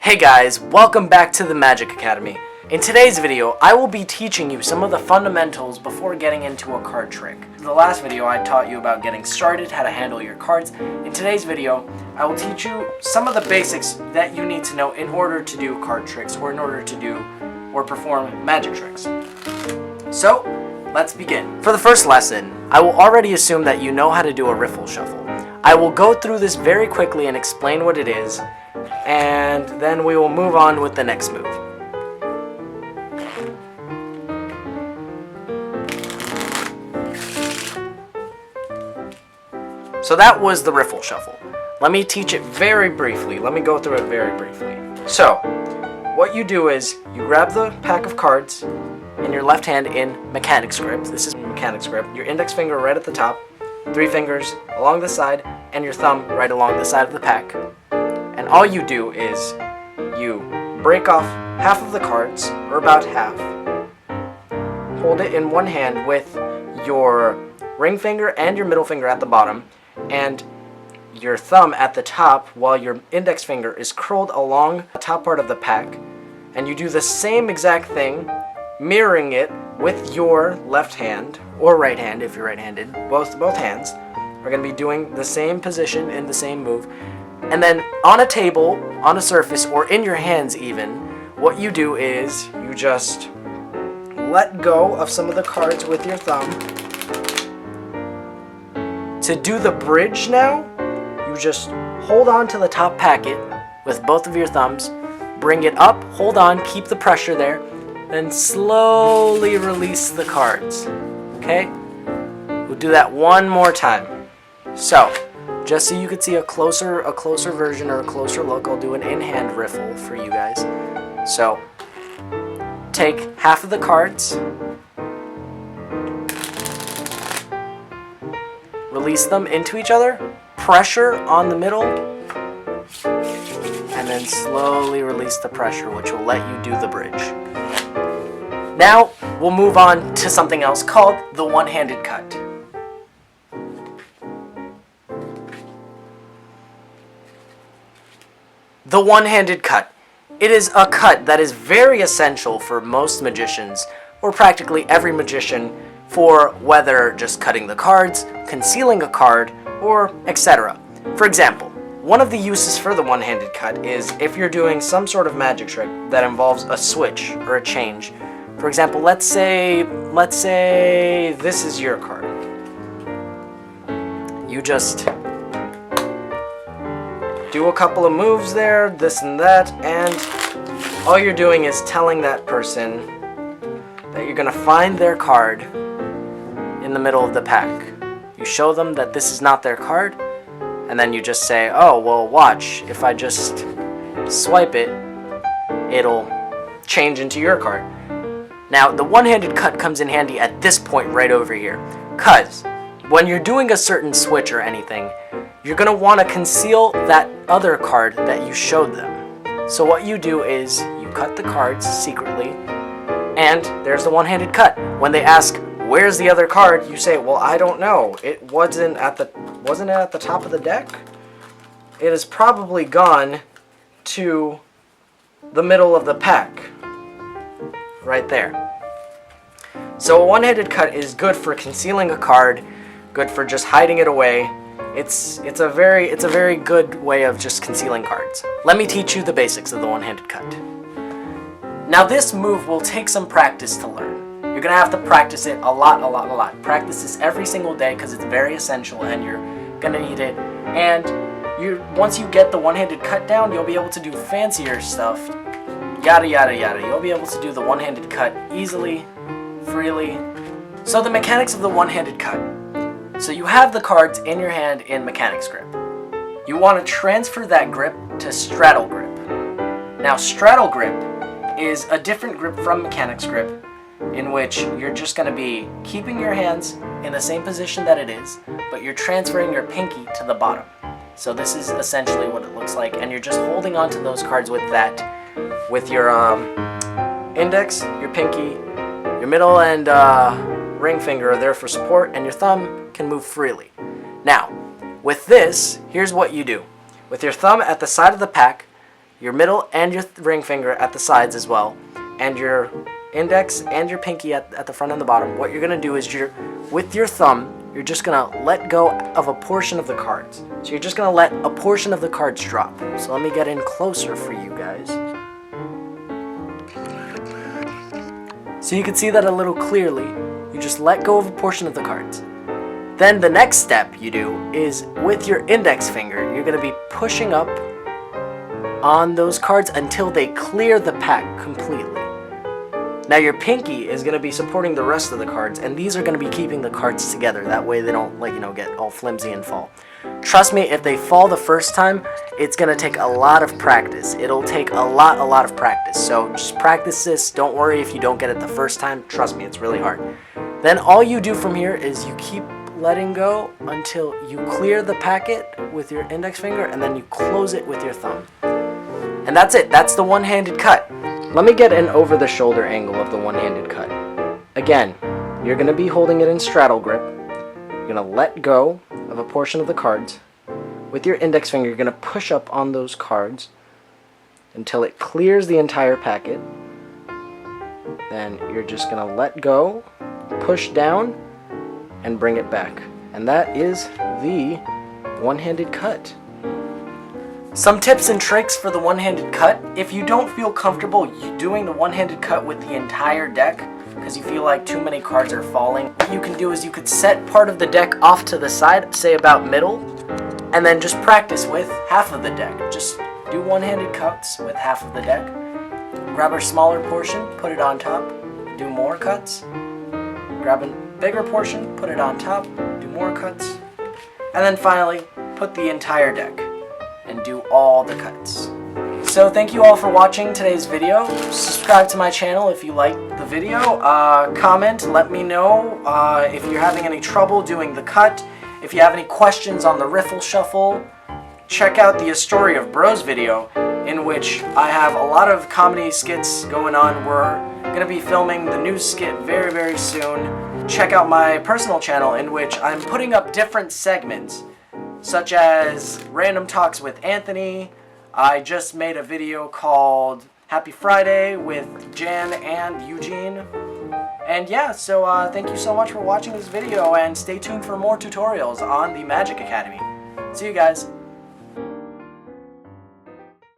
Hey guys, welcome back to the Magic Academy. In today's video, I will be teaching you some of the fundamentals before getting into a card trick. In the last video, I taught you about getting started, how to handle your cards. In today's video, I will teach you some of the basics that you need to know in order to do card tricks or in order to do or perform magic tricks. So, let's begin. For the first lesson, I will already assume that you know how to do a riffle shuffle. I will go through this very quickly and explain what it is, and then we will move on with the next move. So that was the riffle shuffle. Let me teach it very briefly. Let me go through it very briefly. So, what you do is you grab the pack of cards in your left hand in mechanics grip. This is mechanics grip. Your index finger right at the top, 3 fingers along the side, and your thumb right along the side of the pack. And all you do is you break off half of the cards, or about half. Hold it in one hand with your ring finger and your middle finger at the bottom, and your thumb at the top, while your index finger is curled along the top part of the pack. And you do the same exact thing, mirroring it with your left hand, or right hand if you're right-handed. Both hands are going to be doing the same position in the same move. And then on a table, on a surface, or in your hands even, what you do is you just let go of some of the cards with your thumb. To do the bridge now, you just hold on to the top packet with both of your thumbs, bring it up, hold on, keep the pressure there, then slowly release the cards. Okay? We'll do that one more time. So, just so you could see a closer version or a closer look, I'll do an in-hand riffle for you guys. So, take half of the cards, release them into each other, pressure on the middle, and then slowly release the pressure, which will let you do the bridge. Now, we'll move on to something else called the one-handed cut. The one-handed cut. It is a cut that is very essential for most magicians, or practically every magician, for whether just cutting the cards, concealing a card, or etc. For example, one of the uses for the one-handed cut is if you're doing some sort of magic trick that involves a switch or a change. For example, let's say this is your card. You just do a couple of moves there, this and that, and all you're doing is telling that person that you're gonna find their card in the middle of the pack. You show them that this is not their card, and then you just say, oh, well, watch, if I just swipe it, it'll change into your card. Now, the one-handed cut comes in handy at this point right over here, because when you're doing a certain switch or anything, you're going to want to conceal that other card that you showed them. So what you do is you cut the cards secretly, and there's the one-handed cut. When they ask, where's the other card, you say, well, I don't know. Wasn't it at the top of the deck? It has probably gone to the middle of the pack. Right there. So a one-handed cut is good for concealing a card, good for just hiding it away. It's a very good way of just concealing cards. Let me teach you the basics of the one-handed cut. Now this move will take some practice to learn. You're gonna have to practice it a lot. Practice this every single day because it's very essential and you're gonna need it. And once you get the one-handed cut down, you'll be able to do fancier stuff. Yada yada yada. You'll be able to do the one-handed cut easily, freely. So the mechanics of the one-handed cut. So you have the cards in your hand in mechanics grip. You want to transfer that grip to straddle grip. Now straddle grip is a different grip from mechanics grip, in which you're just going to be keeping your hands in the same position that it is, but you're transferring your pinky to the bottom. So this is essentially what it looks like, and you're just holding on to those cards with your index, your pinky, your middle and ring finger are there for support, and your thumb can move freely. Now, with this, here's what you do. With your thumb at the side of the pack, your middle and your ring finger at the sides as well, and your index and your pinky at the front and the bottom. What you're going to do is with your thumb, you're just going to let go of a portion of the cards. So you're just going to let a portion of the cards drop. So let me get in closer for you guys. So you can see that a little clearly. You just let go of a portion of the cards. Then the next step you do is with your index finger, you're going to be pushing up on those cards until they clear the pack completely. Now your pinky is going to be supporting the rest of the cards, and these are going to be keeping the cards together. That way they don't, get all flimsy and fall. Trust me, if they fall the first time, it's going to take a lot of practice. It'll take a lot of practice. So just practice this. Don't worry if you don't get it the first time. Trust me, it's really hard. Then all you do from here is you keep letting go until you clear the packet with your index finger, and then you close it with your thumb. And that's it. That's the one-handed cut. Let me get an over-the-shoulder angle of the one-handed cut. Again, you're going to be holding it in straddle grip. You're going to let go of a portion of the cards. With your index finger, you're going to push up on those cards until it clears the entire packet. Then you're just going to let go, push down, and bring it back. And that is the one-handed cut. Some tips and tricks for the one-handed cut. If you don't feel comfortable doing the one-handed cut with the entire deck because you feel like too many cards are falling, what you can do is you could set part of the deck off to the side, say about middle, and then just practice with half of the deck. Just do one-handed cuts with half of the deck. Grab a smaller portion, put it on top, do more cuts. Grab a bigger portion, put it on top, do more cuts. And then finally, put the entire deck and do all the cuts. So thank you all for watching today's video. Subscribe to my channel if you liked the video. Comment, let me know if you're having any trouble doing the cut. If you have any questions on the Riffle Shuffle, check out the A Story of Bros video, in which I have a lot of comedy skits going on. We're going to be filming the new skit very, very soon. Check out my personal channel, in which I'm putting up different segments, such as Random Talks with Anthony. I just made a video called Happy Friday with Jan and Eugene. And yeah, so thank you so much for watching this video, and stay tuned for more tutorials on the Magic Academy. See you guys.